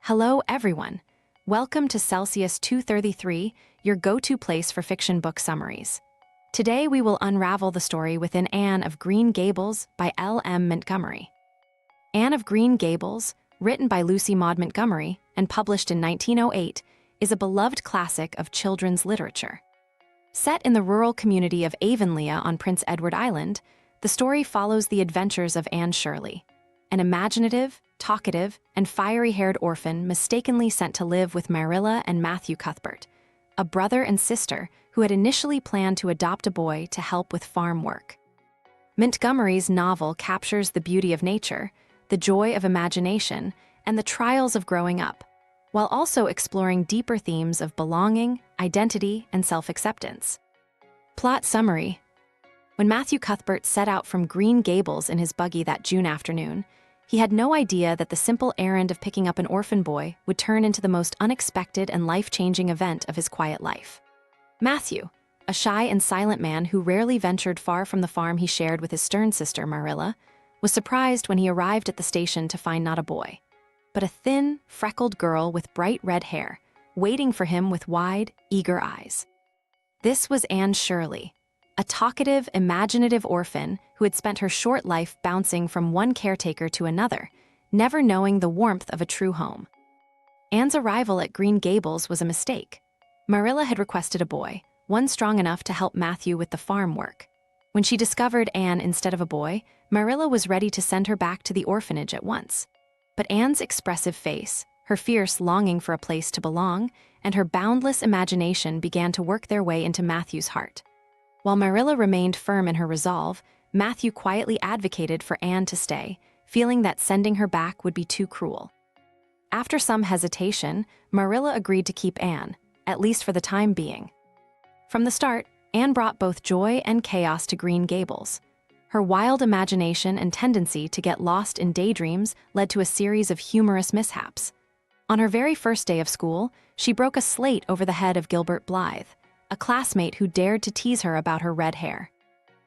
Hello, everyone. Welcome to Celsius 233, your go-to place for fiction book summaries. Today, we will unravel the story within Anne of Green Gables by L.M. Montgomery. Anne of Green Gables, written by Lucy Maud Montgomery and published in 1908, is a beloved classic of children's literature. Set in the rural community of Avonlea on Prince Edward Island, the story follows the adventures of Anne Shirley, an imaginative, talkative, and fiery-haired orphan mistakenly sent to live with Marilla and Matthew Cuthbert, a brother and sister who had initially planned to adopt a boy to help with farm work. Montgomery's novel captures the beauty of nature, the joy of imagination, and the trials of growing up, while also exploring deeper themes of belonging, identity, and self-acceptance. Plot summary. When Matthew Cuthbert set out from Green Gables in his buggy that June afternoon, he had no idea that the simple errand of picking up an orphan boy would turn into the most unexpected and life-changing event of his quiet life. Matthew, a shy and silent man who rarely ventured far from the farm he shared with his stern sister Marilla, was surprised when he arrived at the station to find not a boy, but a thin, freckled girl with bright red hair, waiting for him with wide, eager eyes. This was Anne Shirley, a talkative, imaginative orphan who had spent her short life bouncing from one caretaker to another, never knowing the warmth of a true home. Anne's arrival at Green Gables was a mistake. Marilla had requested a boy, one strong enough to help Matthew with the farm work. When she discovered Anne instead of a boy, Marilla was ready to send her back to the orphanage at once. But Anne's expressive face, her fierce longing for a place to belong, and her boundless imagination began to work their way into Matthew's heart. While Marilla remained firm in her resolve, Matthew quietly advocated for Anne to stay, feeling that sending her back would be too cruel. After some hesitation, Marilla agreed to keep Anne, at least for the time being. From the start, Anne brought both joy and chaos to Green Gables. Her wild imagination and tendency to get lost in daydreams led to a series of humorous mishaps. On her very first day of school, she broke a slate over the head of Gilbert Blythe, a classmate who dared to tease her about her red hair.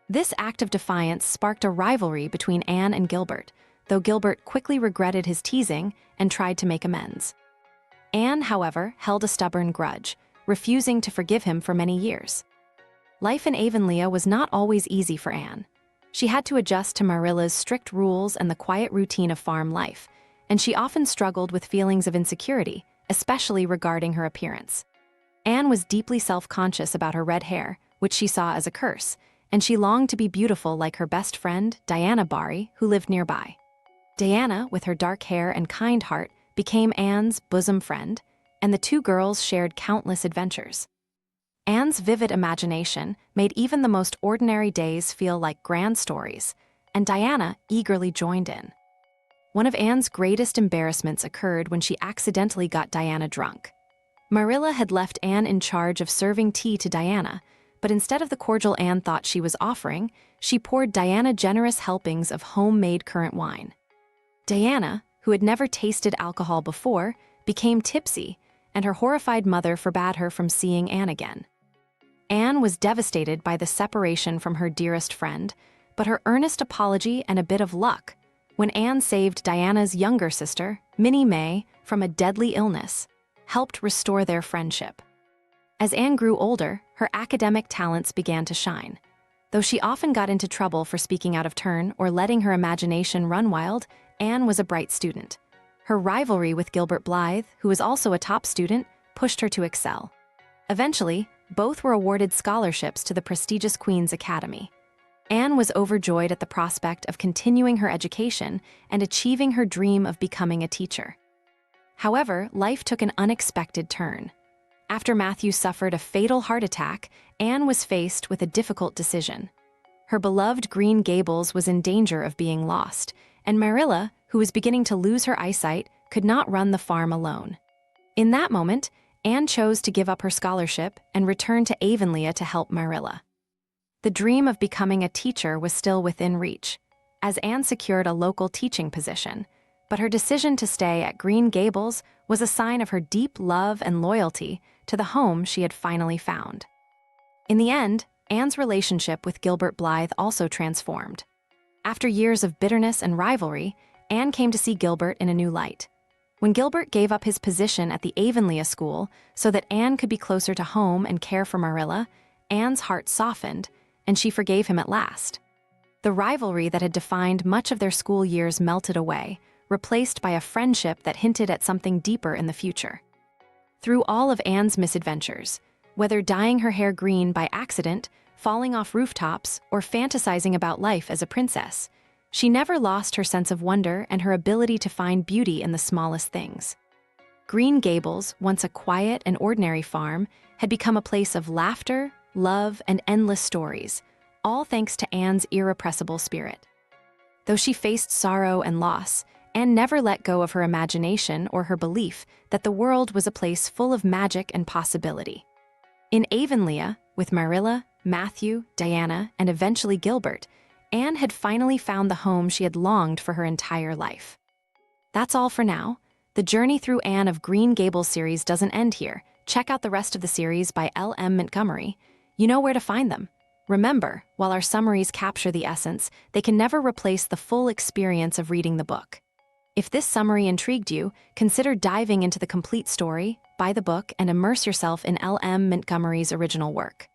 This act of defiance sparked a rivalry between Anne and Gilbert, though Gilbert quickly regretted his teasing and tried to make amends. Anne, however, held a stubborn grudge, refusing to forgive him for many years. Life in Avonlea was not always easy for Anne. She had to adjust to Marilla's strict rules and the quiet routine of farm life, and she often struggled with feelings of insecurity, especially regarding her appearance. Anne was deeply self-conscious about her red hair, which she saw as a curse, and she longed to be beautiful like her best friend, Diana Barry, who lived nearby. Diana, with her dark hair and kind heart, became Anne's bosom friend, and the two girls shared countless adventures. Anne's vivid imagination made even the most ordinary days feel like grand stories, and Diana eagerly joined in. One of Anne's greatest embarrassments occurred when she accidentally got Diana drunk. Marilla had left Anne in charge of serving tea to Diana, but instead of the cordial Anne thought she was offering, she poured Diana generous helpings of homemade currant wine. Diana, who had never tasted alcohol before, became tipsy, and her horrified mother forbade her from seeing Anne again. Anne was devastated by the separation from her dearest friend, but her earnest apology and a bit of luck, when Anne saved Diana's younger sister, Minnie May, from a deadly illness, helped restore their friendship. As Anne grew older, her academic talents began to shine. Though she often got into trouble for speaking out of turn or letting her imagination run wild, Anne was a bright student. Her rivalry with Gilbert Blythe, who was also a top student, pushed her to excel. Eventually, both were awarded scholarships to the prestigious Queen's Academy. Anne was overjoyed at the prospect of continuing her education and achieving her dream of becoming a teacher. However, life took an unexpected turn. After Matthew suffered a fatal heart attack, Anne was faced with a difficult decision. Her beloved Green Gables was in danger of being lost, and Marilla, who was beginning to lose her eyesight, could not run the farm alone. In that moment, Anne chose to give up her scholarship and return to Avonlea to help Marilla. The dream of becoming a teacher was still within reach, as Anne secured a local teaching position, but her decision to stay at Green Gables was a sign of her deep love and loyalty to the home she had finally found. In the end, Anne's relationship with Gilbert Blythe also transformed. After years of bitterness and rivalry, Anne came to see Gilbert in a new light. When Gilbert gave up his position at the Avonlea school so that Anne could be closer to home and care for Marilla, Anne's heart softened, and she forgave him at last. The rivalry that had defined much of their school years melted away, replaced by a friendship that hinted at something deeper in the future. Through all of Anne's misadventures, whether dyeing her hair green by accident, falling off rooftops, or fantasizing about life as a princess, she never lost her sense of wonder and her ability to find beauty in the smallest things. Green Gables, once a quiet and ordinary farm, had become a place of laughter, love, and endless stories, all thanks to Anne's irrepressible spirit. Though she faced sorrow and loss, Anne never let go of her imagination or her belief that the world was a place full of magic and possibility. In Avonlea, with Marilla, Matthew, Diana, and eventually Gilbert, Anne had finally found the home she had longed for her entire life. That's all for now. The journey through Anne of Green Gables series doesn't end here. Check out the rest of the series by L.M. Montgomery. You know where to find them. Remember, while our summaries capture the essence, they can never replace the full experience of reading the book. If this summary intrigued you, consider diving into the complete story, buy the book, and immerse yourself in L.M. Montgomery's original work.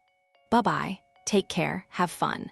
Bye-bye, take care, have fun.